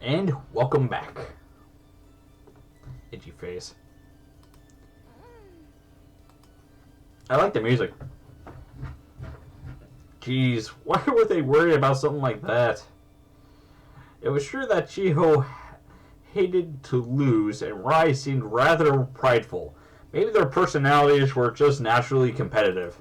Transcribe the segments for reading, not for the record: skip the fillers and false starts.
And welcome back. Itchy face. I like the music. Jeez, why were they worried about something like that? It was true that Chiho hated to lose, and Rai seemed rather prideful. Maybe their personalities were just naturally competitive.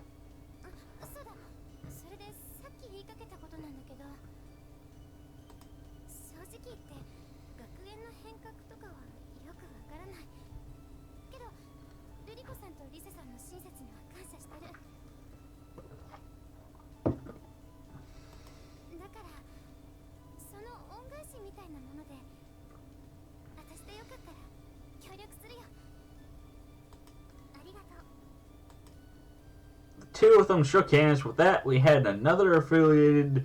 Two of them shook hands. With that, we had another affiliated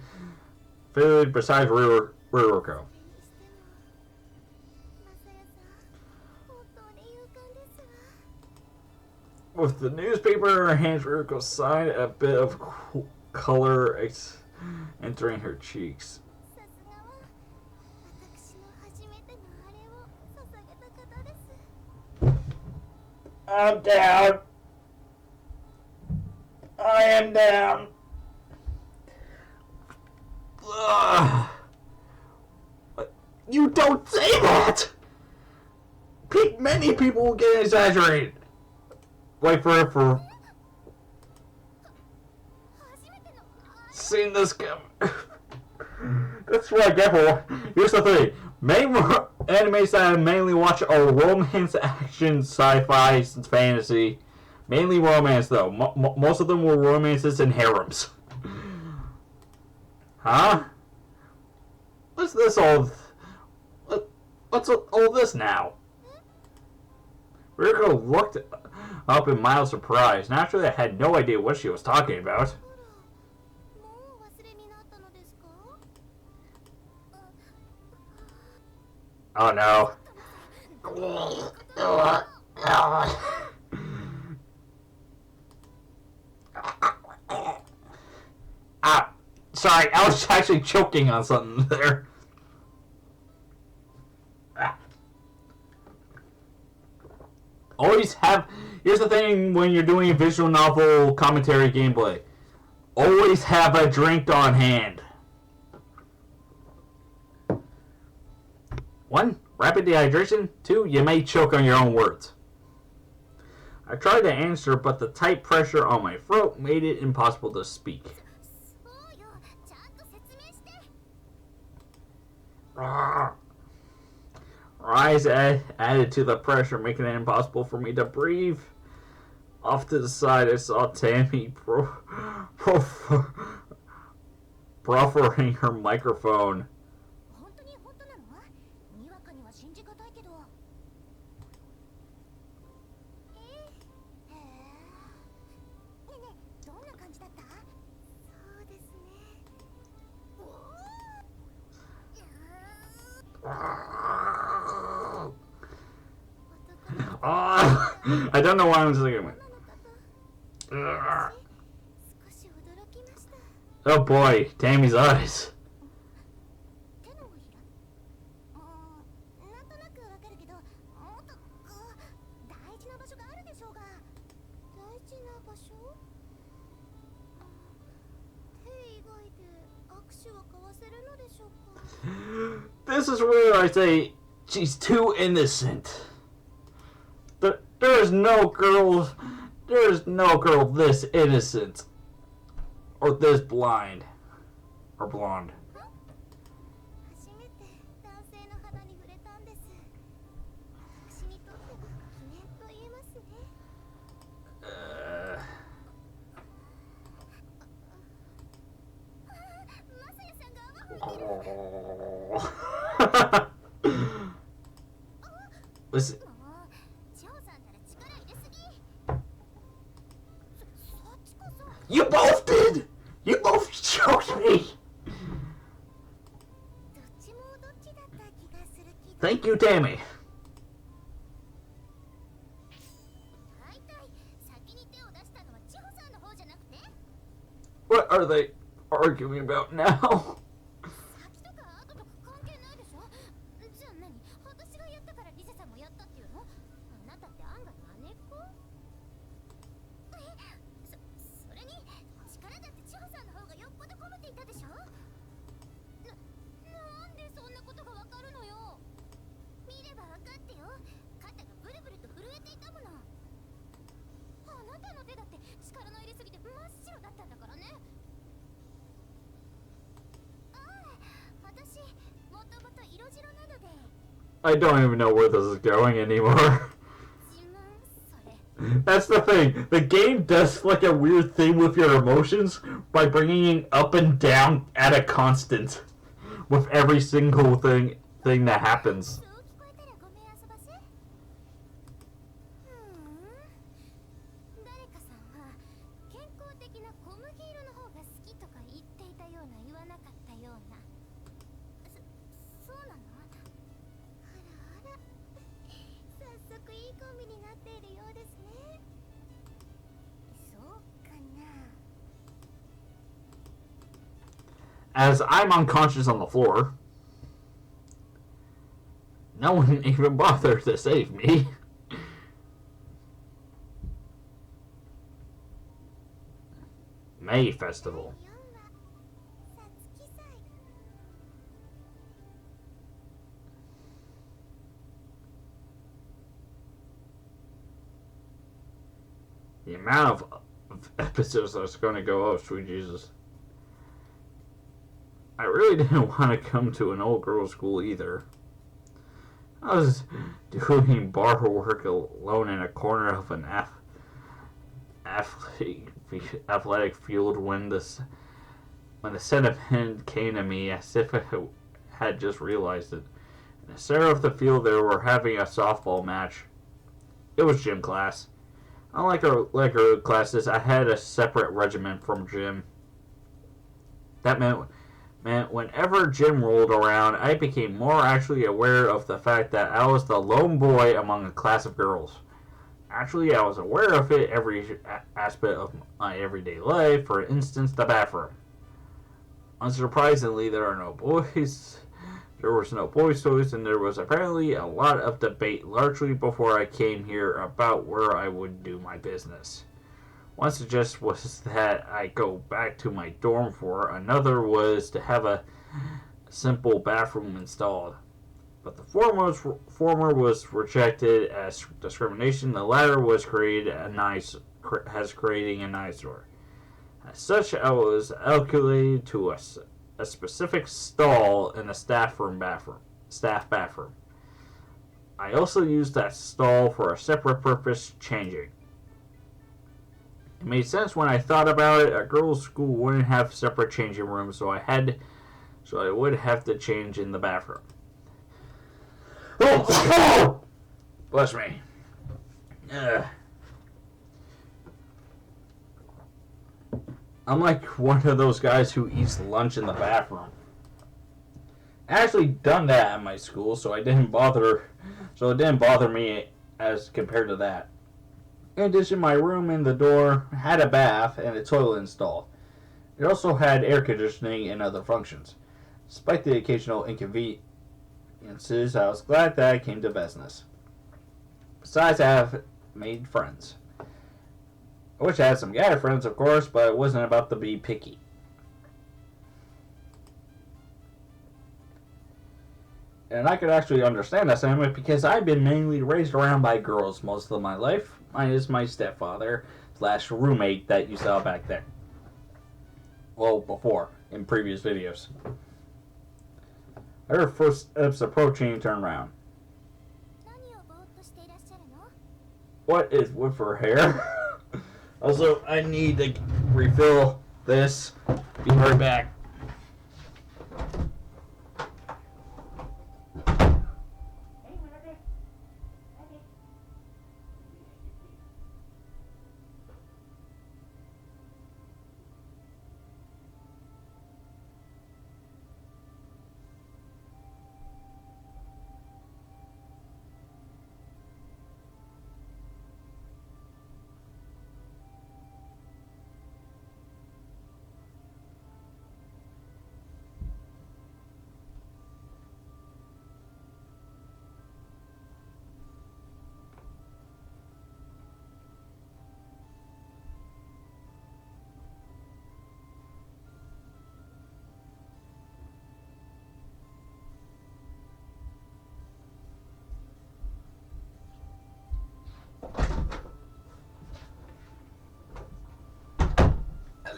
besides Riroko. With the newspaper in her hands, Riroko sighed, a bit of color entering her cheeks. I'm down. I am down. Ugh. You don't say that! Many people will get exaggerated. Wait for seen this come. That's what I get for. Here's the thing. Main animes that I mainly watch are romance, action, sci-fi, fantasy. Mainly romance, though. Most of them were romances and harems. Huh? What's this all? What's all this now? Ririko looked up in mild surprise. Naturally, I had no idea what she was talking about. Oh no. Ah, sorry, I was actually choking on something there. Always have. Here's the thing when you're doing a visual novel commentary gameplay. Always have a drink on hand. 1. Rapid dehydration. 2. You may choke on your own words. I tried to answer, but the tight pressure on my throat made it impossible to speak. Rise added to the pressure, making it impossible for me to breathe. Off to the side, I saw Tammy proffering her microphone. I don't know why I'm saying it. Oh boy, Tammy's eyes. This is where I say she's too innocent. There is no girl this innocent or this blind or blonde. Listen. You both did! You both choked me! Thank you, Tammy. What are they arguing about now? I don't even know where this is going anymore. That's the thing. The game does like a weird thing with your emotions by bringing it up and down at a constant with every single thing that happens. As I'm unconscious on the floor, no one even bothered to save me. May Festival. The amount of episodes that's going to go, oh sweet Jesus. I really didn't want to come to an old girls' school either. I was doing bar work alone in a corner of an athletic field when the sentiment came to me as if I had just realized it. In the center of the field, they were having a softball match. It was gym class. Unlike our classes, I had a separate regiment from gym. That meant whenever gym rolled around, I became more actually aware of the fact that I was the lone boy among a class of girls. Actually, I was aware of it every aspect of my everyday life. For instance, the bathroom. Unsurprisingly, there was no boys' toys, and there was apparently a lot of debate, largely before I came here, about where I would do my business. One suggestion was that I go back to my dorm floor. Another was to have a simple bathroom installed. But the former was rejected as discrimination. The latter was creating an eyesore. As such, I was allocated to a specific stall in the staff bathroom. I also used that stall for a separate purpose, changing. It made sense when I thought about it. A girls' school wouldn't have separate changing rooms, so I would have to change in the bathroom. Oh! Bless me. I'm like one of those guys who eats lunch in the bathroom. I actually done that at my school, so it didn't bother me as compared to that. In addition, my room and the door had a bath and a toilet installed. It also had air conditioning and other functions. Despite the occasional inconveniences, I was glad that I came to business. Besides, I have made friends. I wish I had some guy friends, of course, but it wasn't about to be picky. And I could actually understand that sentiment because I've been mainly raised around by girls most of my life. Mine is my stepfather / roommate that you saw back there. Well, before, in previous videos. Her first steps approaching and turn around. What is with her hair? Also, I need to refill this. Be right back.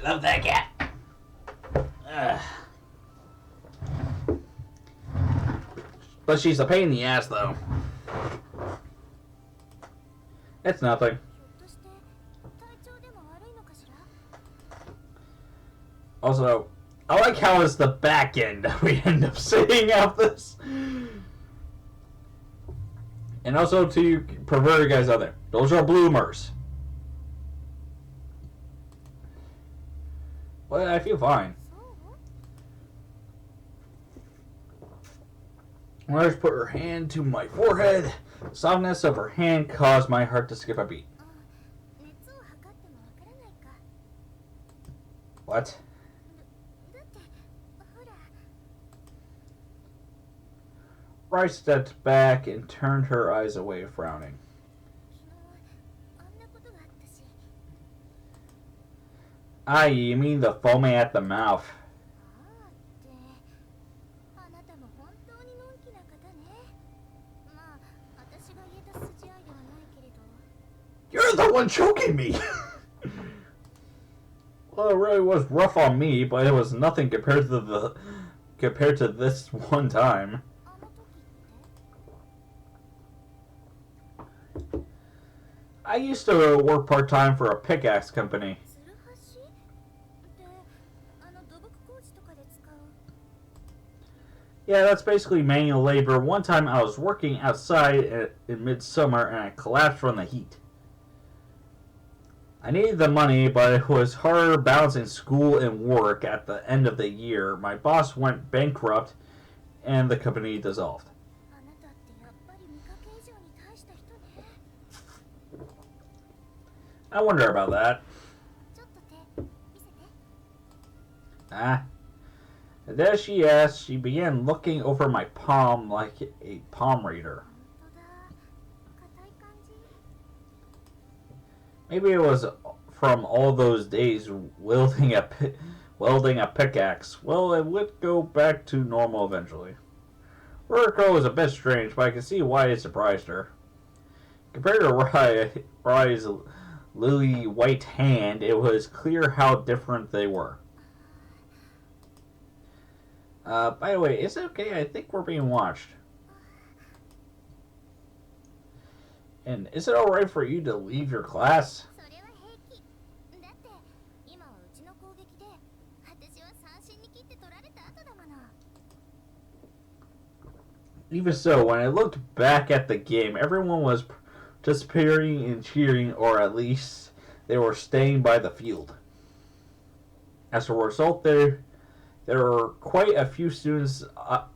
Love that cat. But she's a pain in the ass, though. It's nothing. Also, I like how it's the back end we end up seeing out this. And also to you perverted guys out there, those are bloomers. Well, I feel fine. Let's put her hand to my forehead. The softness of her hand caused my heart to skip a beat. What? Rice stepped back and turned her eyes away, frowning. Ah, you mean the foaming at the mouth. You're the one choking me! Well, it really was rough on me, but it was nothing compared to this one time. I used to work part-time for a pickaxe company. Yeah, that's basically manual labor. One time I was working outside in midsummer and I collapsed from the heat. I needed the money, but it was hard balancing school and work at the end of the year. My boss went bankrupt and the company dissolved. I wonder about that. And as she asked, she began looking over my palm like a palm reader. Maybe it was from all those days wielding a pickaxe. Well, it would go back to normal eventually. Ruriko was a bit strange, but I could see why it surprised her. Compared to Rai's lily white hand, it was clear how different they were. By the way, is it okay? I think we're being watched. And is it alright for you to leave your class? Even so, when I looked back at the game, everyone was participating and cheering, or at least they were staying by the field. As a result, there were quite a few students'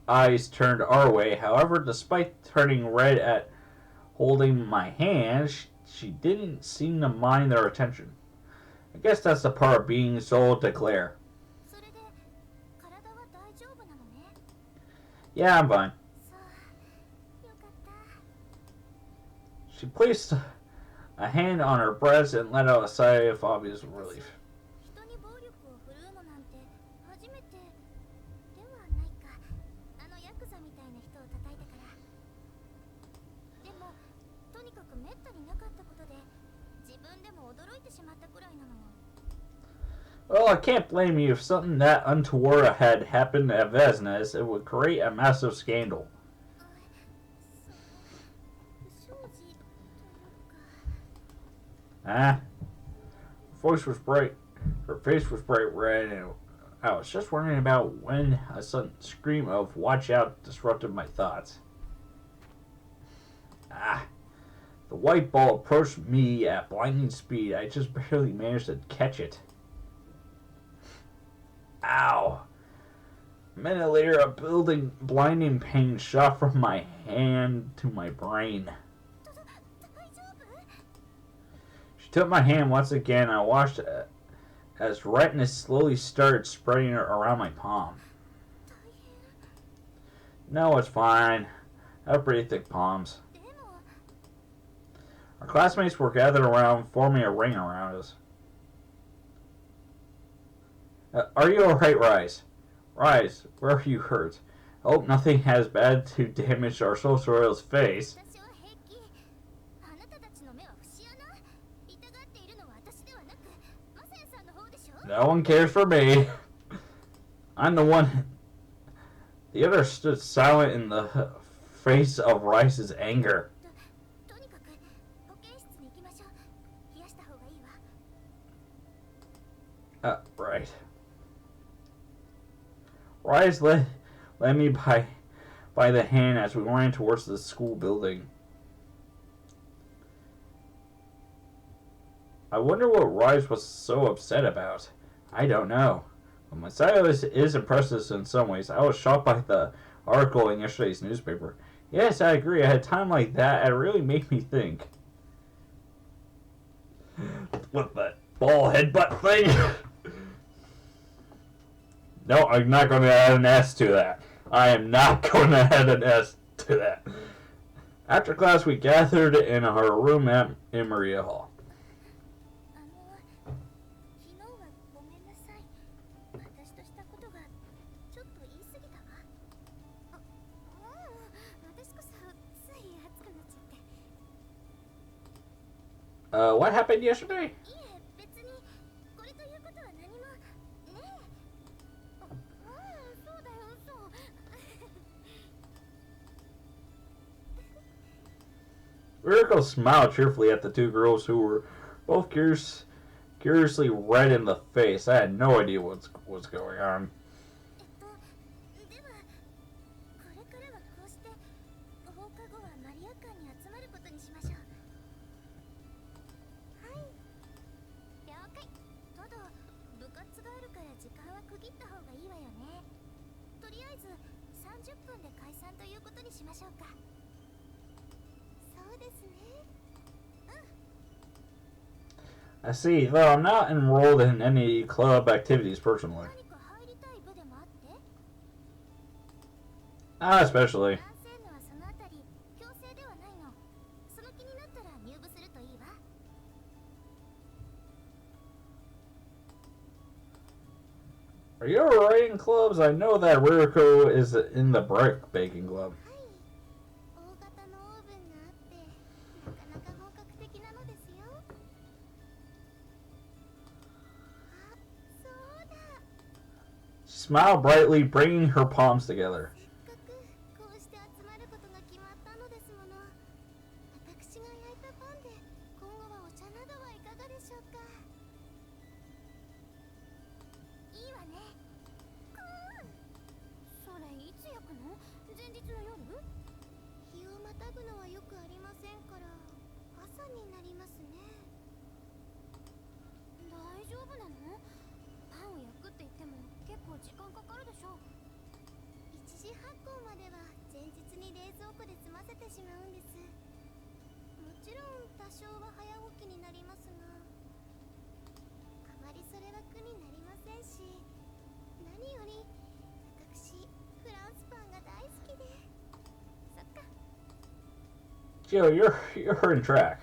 eyes turned our way. However, despite turning red at holding my hand, she didn't seem to mind their attention. I guess that's the part of being so declare. Yeah, I'm fine. She placed a hand on her breast and let out a sigh of obvious relief. Well, I can't blame you. If something that untoward had happened at Vesnes, it would create a massive scandal. Her voice was bright. Her face was bright red, and I was just wondering about when a sudden scream of "Watch out!" disrupted my thoughts. The white ball approached me at blinding speed. I just barely managed to catch it. Ow! A minute later, a blinding pain shot from my hand to my brain. She took my hand once again. I watched as redness slowly started spreading around my palm. No, it's fine. I have pretty thick palms. Our classmates were gathered around, forming a ring around us. Are you alright, Rise? Rise, where are you hurt? I hope nothing has bad to damage our social royal's face. No one cares for me. I'm the one. The others stood silent in the face of Rice's anger. Right. Rice led me by the hand as we ran towards the school building. I wonder what Rice was so upset about. I don't know. But my style is impressive in some ways. I was shocked by the article in yesterday's newspaper. Yes, I agree. I had time like that. It really made me think. What that ball headbutt thing? No, I'm not going to add an S to that. I am not going to add an S to that. After class, we gathered in her room in Maria Hall. What happened yesterday? Ririko smiled cheerfully at the two girls who were both curiously red in the face. I had no idea what's going on. I see, though I'm not enrolled in any club activities personally. Especially. Are you alright in clubs? I know that Ririko is in the brick baking club. She smiled brightly, bringing her palms together. Joe, you're in track.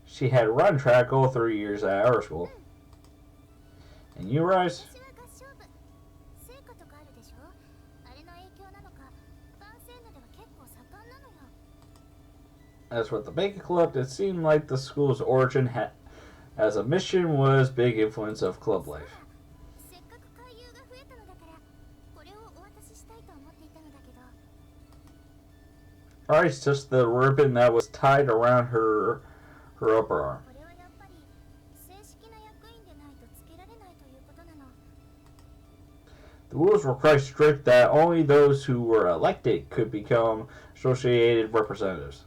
She had run track all 3 years at our school. And you, Rice? As with the baking club, it seemed like the school's origin as a mission was big influence of club life. Rice touched the ribbon that was tied around her upper arm. The rules were quite strict that only those who were elected could become associated representatives.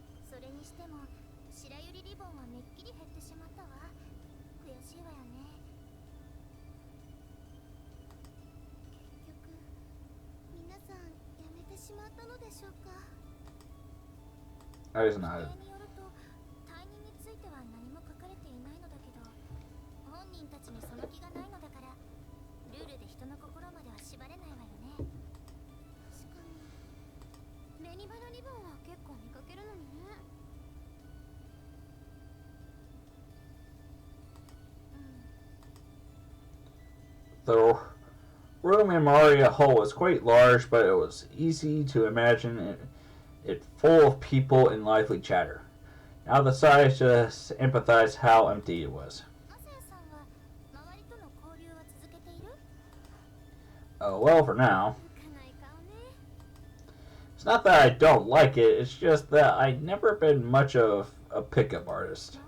I just nodded. The room in Maria Hall was quite large, but it was easy to imagine it full of people in lively chatter. Now the size just empathized how empty it was. Oh, well, for now. It's It's not that I don't like it, it's just that I've never been much of a pickup artist.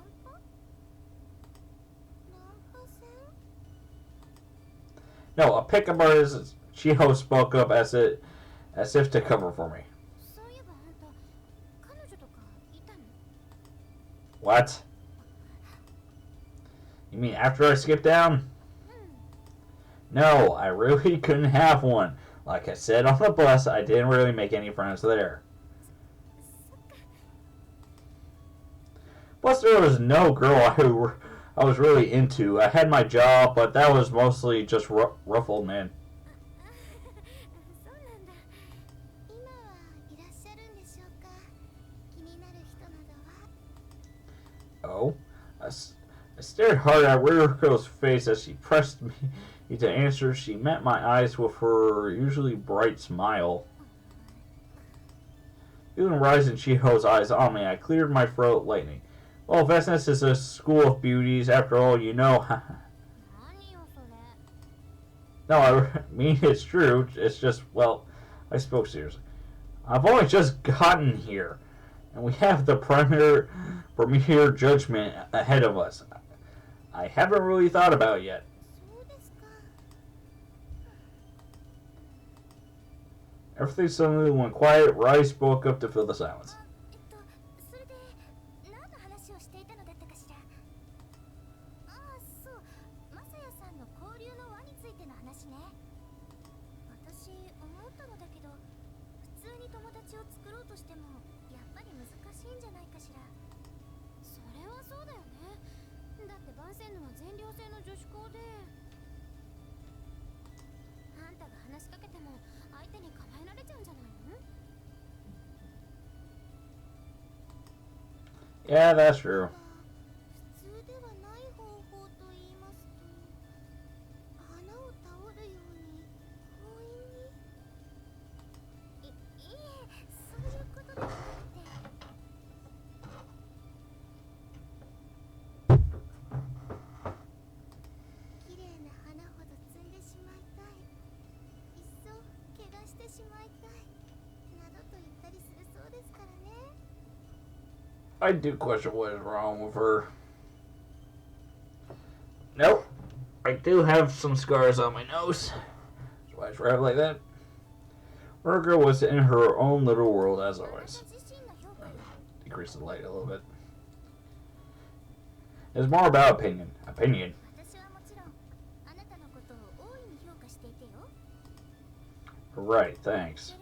No, a pickup artist, Chiho spoke up as if to cover for me. What? You mean after I skipped down? No, I really couldn't have one. Like I said on the bus, I didn't really make any friends there. Plus, there was no girl I was really into. I had my job, but that was mostly just rough old man. Oh? I stared hard at Ririko's face as she pressed me to answer. She met my eyes with her usually bright smile. Feeling rise in Chiho's eyes on me, I cleared my throat lightning. Well, Vestness is a school of beauties, after all, you know. No, I mean, it's true. It's just, well, I spoke seriously. I've only just gotten here, and we have the premier judgment ahead of us. I haven't really thought about it yet. Everything suddenly went quiet. Rai spoke up to fill the silence. Yeah, that's true. I do question what is wrong with her. Nope. I do have some scars on my nose. That's why it's red like that. Virgo was in her own little world as always. Decrease the light a little bit. It's more about opinion. Opinion. Right, thanks.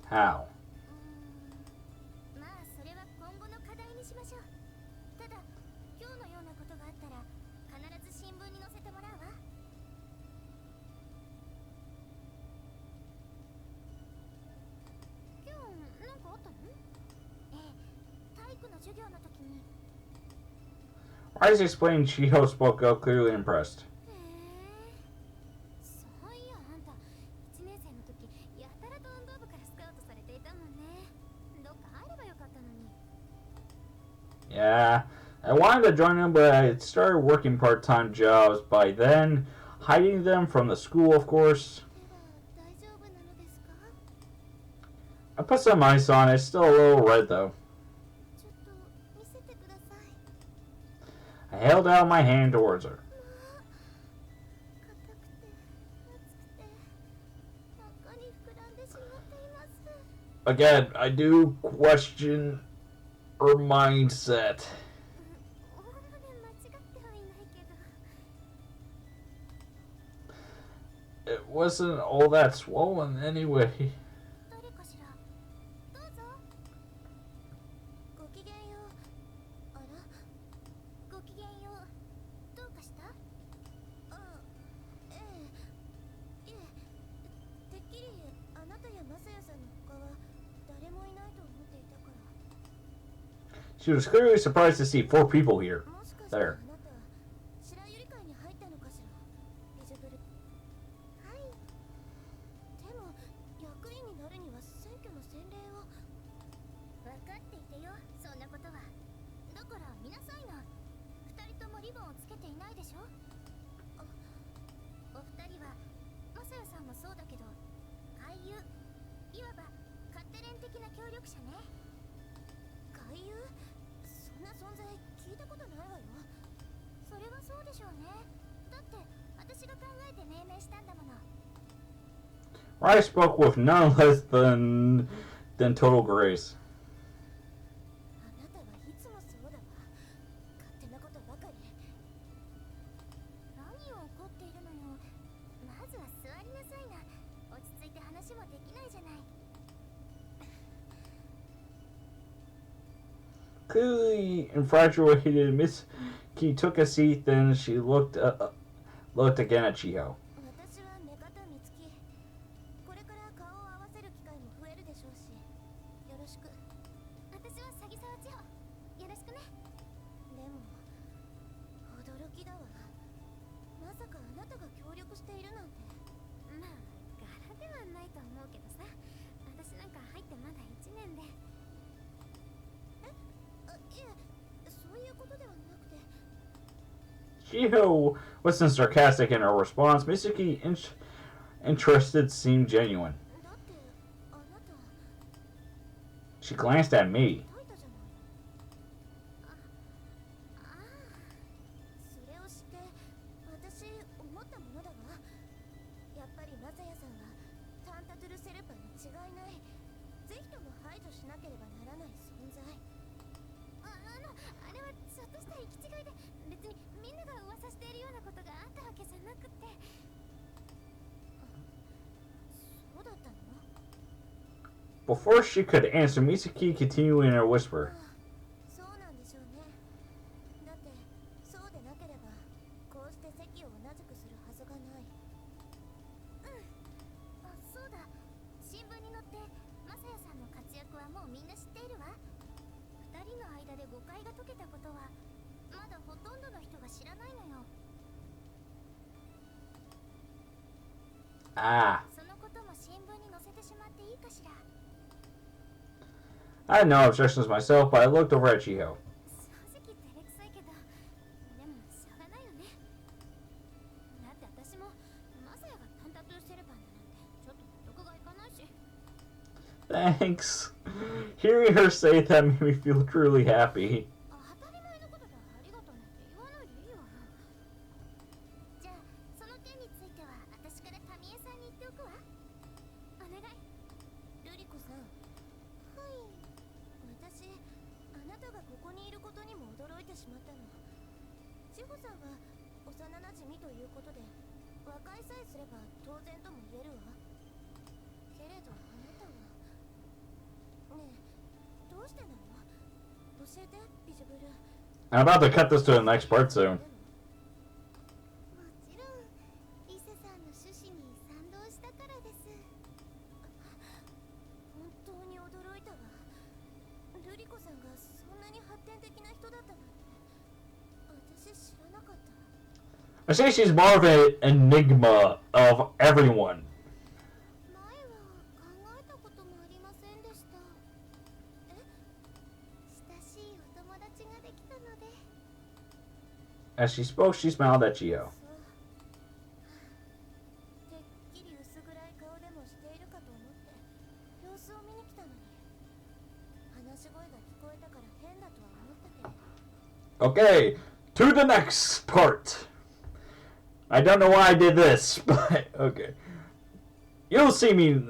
How? Rise explained. Chiho spoke up, clearly impressed. Yeah, I wanted to join them, but I had started working part-time jobs by then, hiding them from the school, of course. I put some ice on it, still a little red though. I held out my hand towards her. Again, I do question her mindset. It wasn't all that swollen anyway. She was clearly surprised to see 4 people here. There. なさいな。二人ともリボンをつけていないでしょ。お二人はマサヤさんもそうだけど俳優、いわばカッテレン的な協力者ね。俳優？そんな存在聞いたことないわよ。それはそうでしょうね。だって私が考えて命名したんだもの。I spoke with none less than total grace. あなたはいつもそうだわ。勝手なことばかり。何を怒っているのよ。まずは座りなさいな。落ち着いて話もできないじゃない。Clearly infatuated, Miss Key took a seat. Then she looked again at Chiho. 私は目方美月。これから顔を合わせる機会も増えるでしょうし、よろしく。私は詐欺沢千穂。よろしくね。でも驚きだわ。まさかあなたが協力しているなんて。まあ柄ではないと思うけどさ。私なんか入ってまだ1年で。いえ、そういうことではなくて。Chiho wasn't sarcastic in her response. Mitsuki interested seemed genuine. だってあなた She glanced at me. 解いたじゃない。それを知って私思ったものだわ。やっぱりマサヤさんはタンタトゥルセルパに違いない。ぜひとも排除しなければならない存在。あれはちょっとした行き違いで、別にみんなが噂しているようなことがあったわけじゃなくて。そうだったの？ Before she could answer, Mitsuki continued in her whisper. そうなんでしょうね。だってそうでなければこうして席を同じくするはずがない。そうだ。新聞に載ってマサヤさんの活躍はもうみんな知っているわ。二人の間で誤解が解けたことはまだほとんどの人が知らないのよ。そのことも新聞に載せてしまっていいかしら。I had no objections myself, but I looked over at Chiho. 正直照れくさいけど、でもしょうがないよね。だって私もマサヤがタンタトゥーセルパンだなんてちょっと納得がいかないし。 Thanks. Hearing her say that made me feel truly happy. 当たり前のことでありがとうなんて言わないでいいわよ。じゃあその件については私からタミエさんに言っておくわ。お願い。ルリコさん。はい。私あなたがここにいることにも驚いてしまったの。千穂さんは幼なじみということで和解さえすれば当然とも言えるわ。けれどあなたはねえ、どうしてなの？教えて、ビジブル。 I'm about to cut this to the next part soon. もちろんリセさんの趣旨に賛同したからです。本当に驚いたわ。ルリコさんがそんなに発展的な人だったなんて私知らなかった。 I say she's more of an enigma of everyone. 前は考えたこともありませんでした。親しいお友達ができたので。 As she spoke, she smiled at Chiho. そう。てっきり薄暗い顔でもしているかと思って様子を見に来たのに、話し声が聞こえたから変だとは思ったけれど。 Okay, to the next part. I don't know why I did this, but okay. You'll see me